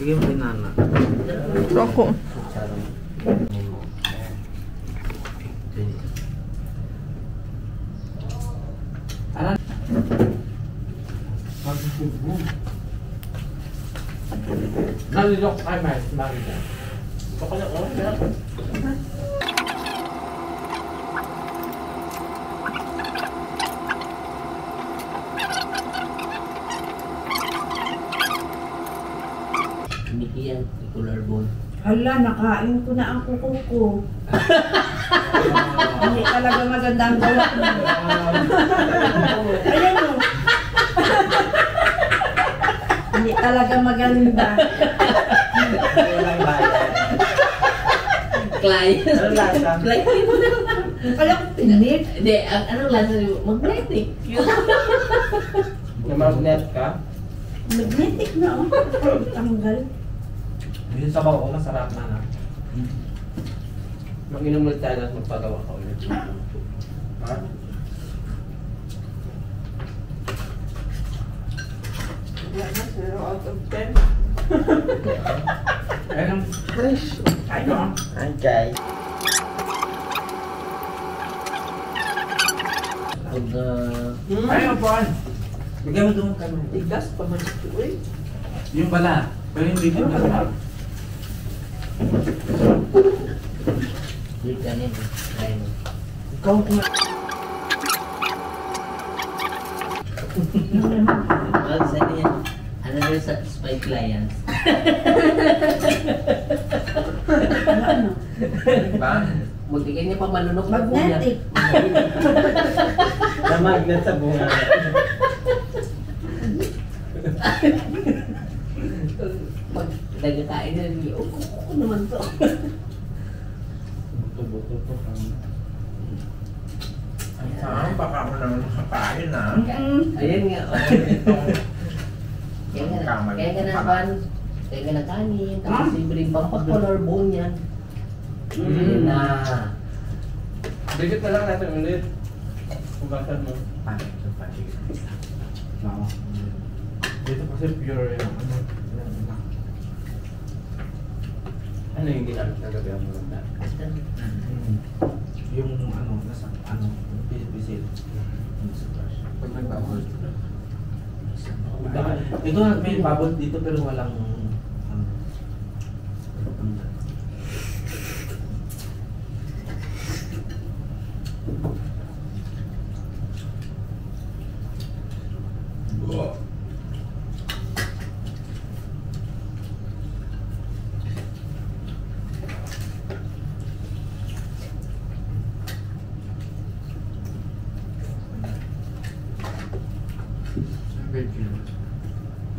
Sige mo nana. Ako. Aran. Nalilok kay Mas, bakit? Baka na oh, ya. Yan, color ball. Hala, nakain ko na ang kuko ko. Hindi talaga maganda ang gawa ko. Ayan o. Hindi talaga maganda. Client. Ano lasa? Client mo na. Kala ko pinit. Hindi, anong lasa niyo? Magnetic. Namagnet ka? Magnetic na o. Tanggal. Yung sabaw ko, masarap na na. Mag-inom ulit tayo at magpagawa ka ulit. Ha? Wala, 0 out of 10. Ayun. Fresh. Ayun. Okay. Pag, Ayun, Paul. Bigyan mo doon kami. Tigas pa man ito eh. Yung bala. Pero yung video na. wait ka rin. Try mo. Ikaw kung Wag, saan yan? Another spy clients. Ano? ba? Magbigay niya pa manunok na po niya. Magnetic. Na magnet sa bunga. Pag nagkakain na niya, oh, naman to. Buto-buto to. Saan? Baka ako naman nakakain ah. Ayan nga. Kaya nga na pan, kaya nga na kanin, tapos libre pang pa-color bone yan. Ayan na. Dikit na lang natin ulit. Hugasan mo. Oo. Dito kasi pure yung ano. Ano yung ginamit na gabi ang maganda? Yung ano, nasa ano, bisil. Pag nagbabol. Ito may babot dito pero walang ano.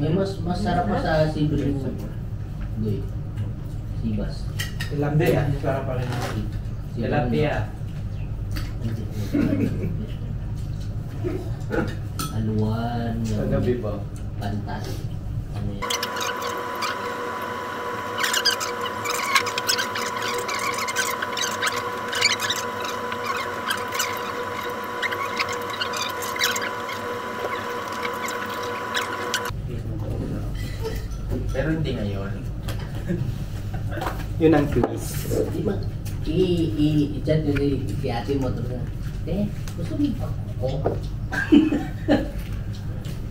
May masarap pa sa Sibling. Hindi. Sibas. Tilapia, sarap pa rin. Tilapia. Aluan. Sa gabi ba? Pantas. Ano yan? Pero hindi ngayon. Yun ang twist. Di ba? I-chat nyo si ate mo ito na. Gusto mo pa ako?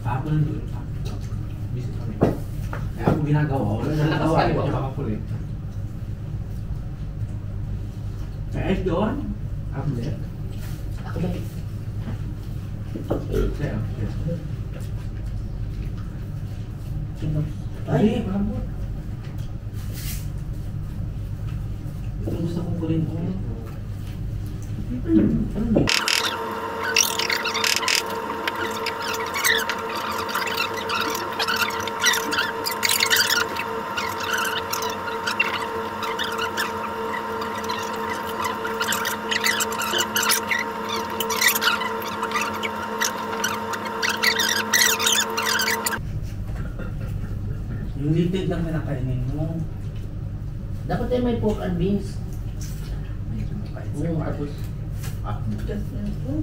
Ako nandun. Busy kami. Kaya ako ginagawa. Wala na nagawa. Hindi ako makapulit. Kaya ay doon. Ako din. Ako ba? Kaya ako din. Ay, malambot. Ito gusto kong kulin ko. Ano? Yung litid lang pinakainin mo. Dapat tayo may pork and beans. Tapos, tigas na ito.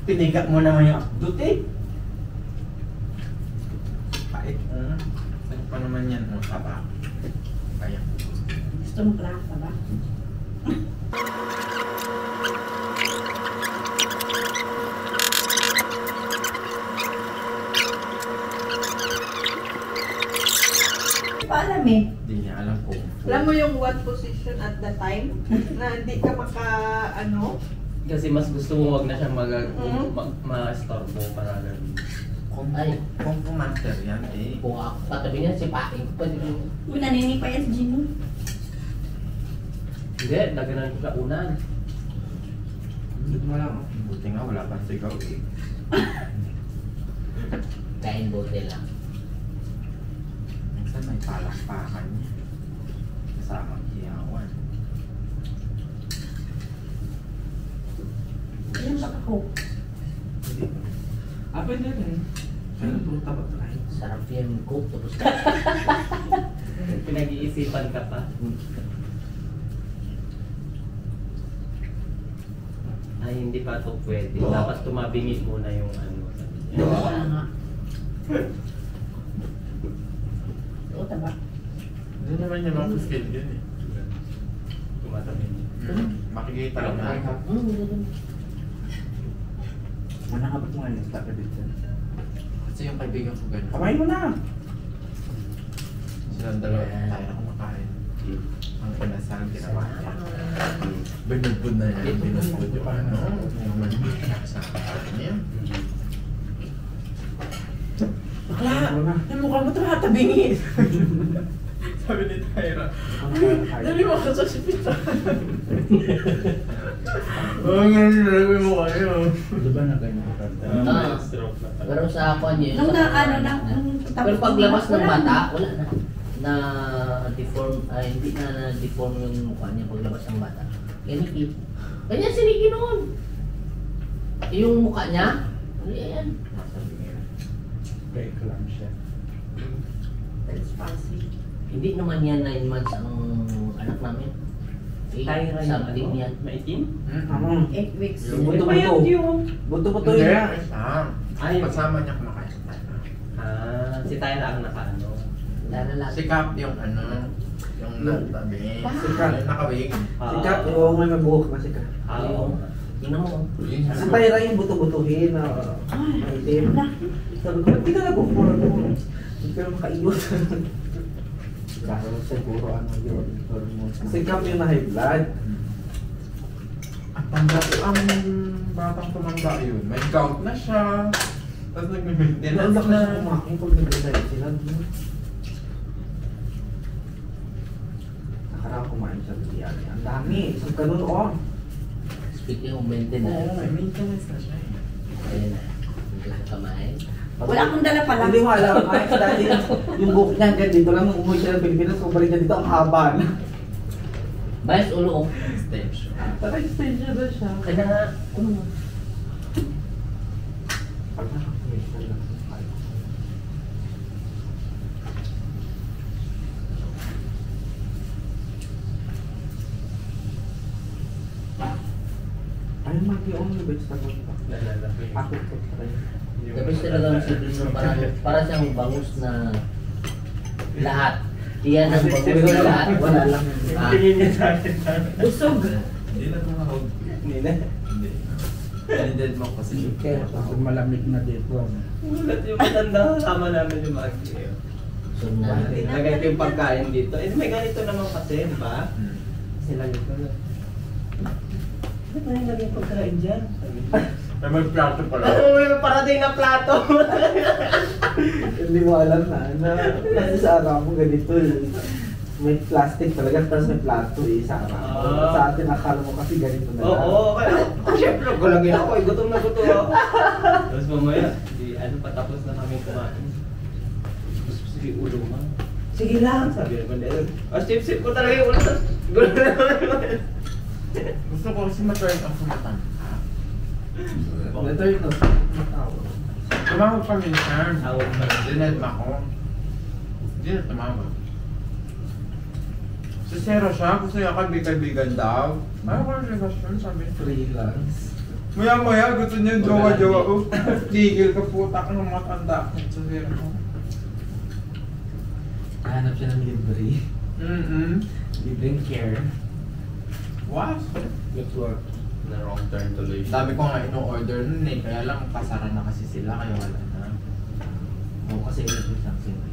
Piniga mo naman yung akdut eh. Pait. Saan pa naman yan. O, taba. Kaya. Gusto mo klasa ba? Paalam eh. Hindi niya alam kung. Alam mo yung what position at the time? Na hindi ka ano? Kasi mas gusto mo wag na siyang Mm. ma-storbo para ganun. Kung, Ay. kung pumaster yan eh. Kung ako katabi niya, sipain ko pwede ko. Una nini pa yan, Gino. Hindi, naganan ko sa unan. Hindi mo lang. Buti nga wala pang sigaw eh. Kain bote lang. Minsan may palakpakan niya. Kasamang hiyawan. Ilan ba ako? Hindi. Pwede rin. Kaya puro tabat na kayo. Sarap yan cook tapos Pinag-iisipan ka pa. Ay, hindi pa to pwede. Dapat tumabingi muna yung ano. sabi niya. wala nga. Oo, taba. Hindi naman niya makuskil yun eh. Tumatabingi. Makikita lang natin. Wala ka ba't mo ngayon? Start ka dito. Kasi yung kaibigan ko ganun. Kamay mo na! Silang dalawa tayo na kumakain. Ang inasal ginawa niya. Binubod na yan. Binubod yung ano. Yung manhika sa kain niya. Bakla! Yung mukha mo tumatabingi. Sabi ni Tyra. Dali mo ka sa sipitan. Oo nga nilagay mo kayo. Di ba na ganyan ka? Ah. Stroke na pala. Pero sa ako niyo, Nung na, ano na, pero paglabas ng bata, wala na. Na deform, hindi na na-deform yung mukha niya paglabas ng bata. Ganyan, kanya si Ricky noon. Yung mukha niya, ano yan? Break lang siya. That's spicy. Hindi naman yan 9 months ang anak namin. Tyra yung Something ano? yan. Maitim? Ano? 8 weeks. Yung buto-buto. Buto-buto Hindi. yun. Ay, Kasama niya kumakain. si Tyra ang nakaano. Lalala. Sikap yung ano. Yung natabi. Sikap. Yung nakawig. Sikat, oo may mabuhok na sikat. Ayun. Tingnan mo. Sa Tyra yung buto-butuhin na maitim. Sabi ko, hindi ka nag-offer mo. Hindi ka makaiyot. Dahil siguro ano yun, hormones. Sikap yung na high blood. At tanda ko ang batang tumanda yun. May gout na siya. Tapos nag-maintenance Nalak na. na kumakin pag nag-diet sila. Nakaraan kumain siya sa biyahe. Ang dami. Isang ganun o. Speaking of maintenance, Oo, may maintenance na siya eh. ayun na. Hindi ko kamay. Wala akong dala pala. Hindi mo alam. Ay, dati yung buhok niya hanggang dito lang. Nung umuwi siya ng Pilipinas, kung balik niya dito, ang haba na. Bayas ulo. Extension. Naka-extension na siya. Kaya nga, Pag naka-extension lang siya. Ay, mag-iong yung vegetable pa. Nalalaki. Ako ko pa rin. tapos talagang si Bruno para siyang bangus na lahat. Iyan ang bangus na lahat. Wala lang. Tingin niya sa akin. Busog. Hindi na tumahog. Hindi na. Hindi. Blended mo kasi. Kaya pag malamig na dito. Ulat yung matanda. Kasama namin yung mag-iyo. So na. Lagay ko yung pagkain dito. Eh, may ganito naman kasi, di ba? Hmm. Sila nito na. Ba't na yung lagay pagkain dyan? Sabi niya. May magplato pala. Oh, may parating na plato. Hindi mo alam na kasi sa araw mo ganito may plastic talaga tapos may plato sa araw mo. Ah. Sa atin akala mo kasi ganito na lang. Oo, kaya syempre, gulagin ako. Gutom na gutom ako. Tapos mamaya, di, ano, patapos na kami kumain. Tapos sige, ulo mo. Sige lang, sabi naman nila. Sip-sip ko talaga yung ulo. Tapos gulo na naman. Gusto ko kasi ma-turn off sa mata. Ito yung tawag. Tumawag pa minsan. Tawag pa rin. Dined ako. Hindi na tumawag. Sincero siya, gusto niya kaibigan daw. Ano ka ang relasyon, sabi niya. Freelance. Maya-maya, gusto niya yung jowa-jowa ko. Tigil ka puta ka ng matanda. Sincero ko. Hanap siya ng libre. Libreng care. What? Network. Na wrong turn tuloy. Sabi ko nga ino-order nun eh, kaya lang pasara na kasi sila, kaya wala na. Oo, kasi libre lang sila.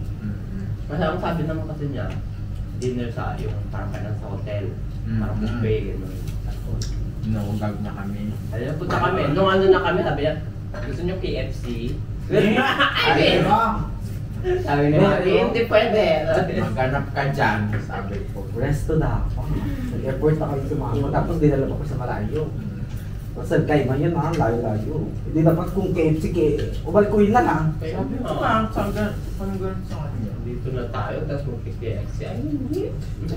Kasi ang sabi naman kasi niya, dinner sa yung parang kailan sa hotel. Parang Mm. buffet, gano'n. Inugag na kami. Ayun, punta kami. Nung ano na kami, sabi niya, gusto niyo KFC? Ay, Sabi niya, hindi pwede. maghanap ka dyan, sabi ko. Resto na ako. Nag-airport na kami sumama. Tapos dinala pa ko sa malayo. Kasi kay man yun ha, layo-layo. Hindi dapat kung KFC, ubal ko yun na lang. Sabi ko nga, saan ganun sa kanya? Dito na tayo, tapos mag-KFC. Ay, hindi.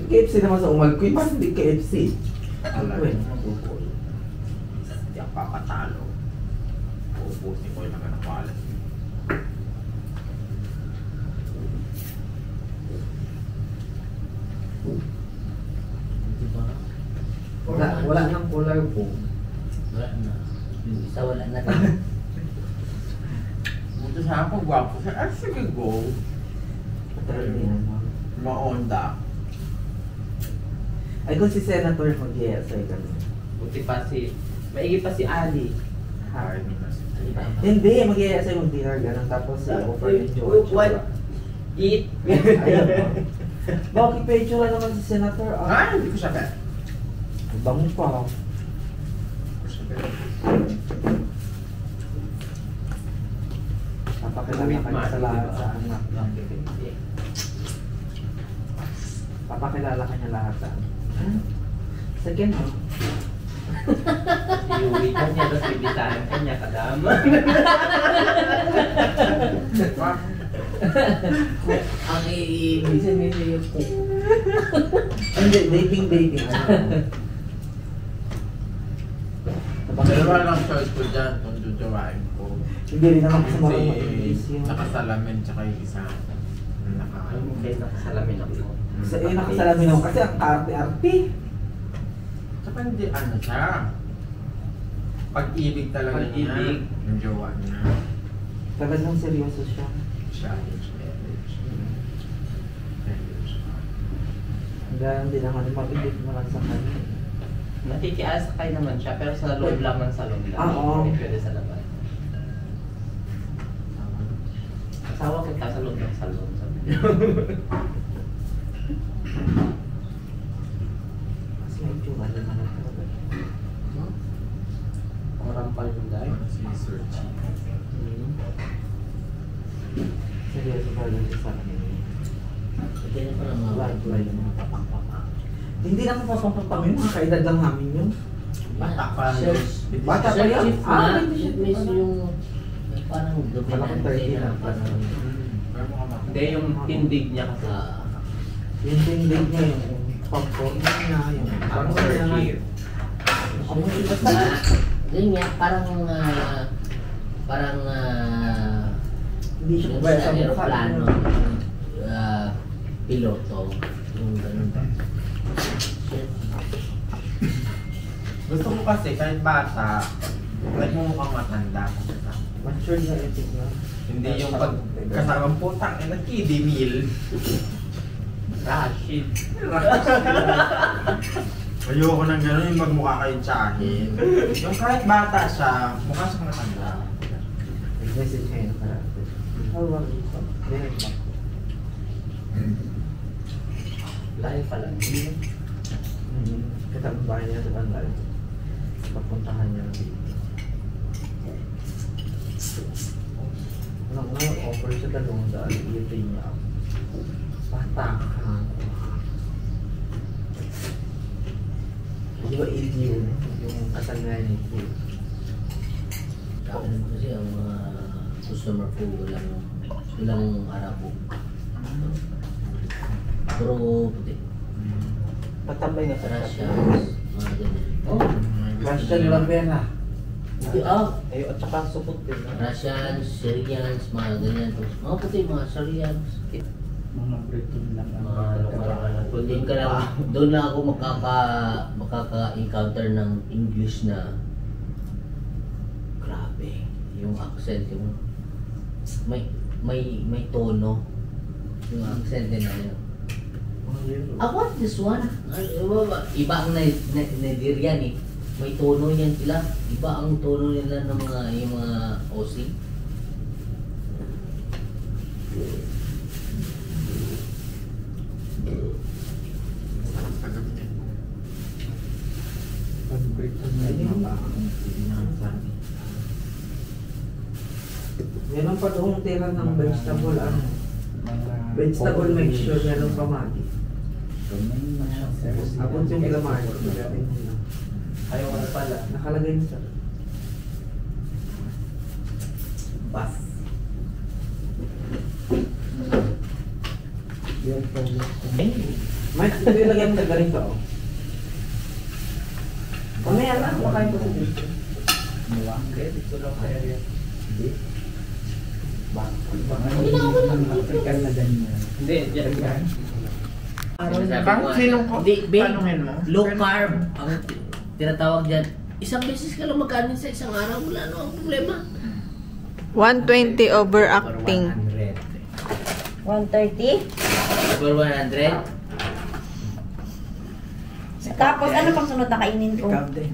KFC naman sa umal ko yun, mas hindi KFC. Alam Ano yun? mo, hindi ako papatalo. Uubusin ko yung mga nakwalas. Diba? Wala nang color po. Wala na. Yung isa wala na rin. Buto siya ako, gwapo siya. Ah, sige, go. Ma-onda. Ay kung si Senator mag-yes ay ganun. Buti pa si, maigi pa si Ali. Ay, hindi na siya. Hindi, mag-yes ay mag-dinner ganun. Tapos si offer ni George. What? Eat. Ayun. Bakit picture naman si Senator? Ah, hindi ko siya bet. Bango pa. Hindi ko siya bet. Papakilala ka niya sa lahat sa anak. Papakilala ka niya lahat sa anak. Second mo. Iuwi ka niya, tapos bibitahan ka niya, kadama. Ang iibisan nila yung po. Hindi, dating. Ano? Dalawa lang choice ko dyan kung jujuwain ko. Hindi rin naman kasi marunong Si mag-English yun. nakasalamin tsaka yung isa. Ay, okay, nakasalamin ako. Sa nakasalamin ako kasi ang arte-arte. Tsaka hindi ano siya. Pag-ibig talaga Pag-ibig. niya. Yung jowa niya. Talagang seryoso siya. Marriage. Hanggang hindi naman mabibig mo lang sa kanya. Nakikiasakay naman siya, pero sa loob lang ng salon lang. Oo. Hindi pwede sa labas. Asawa kita sa loob ng salon. Sabi niya. Kasi may itsura naman ang talaga. Orang pa yung guy. Si Sir Chi. Seryoso pa rin siya sa akin. Kaya pa lang mga kulay ng mga papang-papang. Hindi naman papang-papang yun, mga kaedad lang namin yun. Bata pa. Bata pa yan? Chief Ah, na, hindi siya. mismo yung parang Malakang dominante 30 na na. parang Hindi, yung tindig niya kasi. Yung tindig niya, yung pag-forma niya, yung Ang pag-forma Sir niya. Chief. Ako yung basta. yun nga, parang Hindi siya yung kubaya sa sa mukha. aeroplano, piloto, yung ganun ba? Shit. Gusto ko kasi kahit bata, nagmumukhang matanda. Mature na epic na. Hindi yung pag kasamang putang ina kiddie meal. Rashid. Ayoko nang gano'n yung magmukha kayong tsahin. Yung kahit bata siya, mukha siyang matanda. Nag-message kayo na parang. How are you? Direct ba? Layo pala. Katang bahay niya sa Bandal. Papuntahan niya dito. Ano nga, offer siya 200, i-pay niya ako. Bata ka. Di ba yun? Yung kasal nga ni Kid. Kasi ang mga customer ko walang Arabo. Puro puti. Patambay nga sa Russians, mga ganyan. Oh, Russian lang din ah. Hindi, Ay, at saka supot din. Russians, Syrians, mga ganyan. Tapos mga puti, mga Syrians. Mga Briton lang ang Mga lumalangan. Doon ka lang, doon na ako makaka-encounter ng English na grabe. Yung accent, yung may tono. Yung accent din na yun. Ano I want this one. Iba ang Nigerian eh. May tono yan sila. Iba ang tono nila ng mga yung mga OC. Meron pa doong tira ng vegetable, ano? Vegetable mixture, meron pa magi. Abot yung lamay. Ayaw ko na pala. Nakalagay na sa... Bas. May lagyan mo sa ganito, oh. Mamaya na, makain ko sa dito. Dito lang sa area. African na ganyan. Hindi, yan. Bakit sinong ko? Hindi, babe. Tanungin mo? Low carb ang tinatawag dyan. Isang beses ka lang magkanin sa isang araw, wala no ang problema. 120 overacting. 130. Over 100. Tapos ano pang sunod na kainin ko? Ikaw din.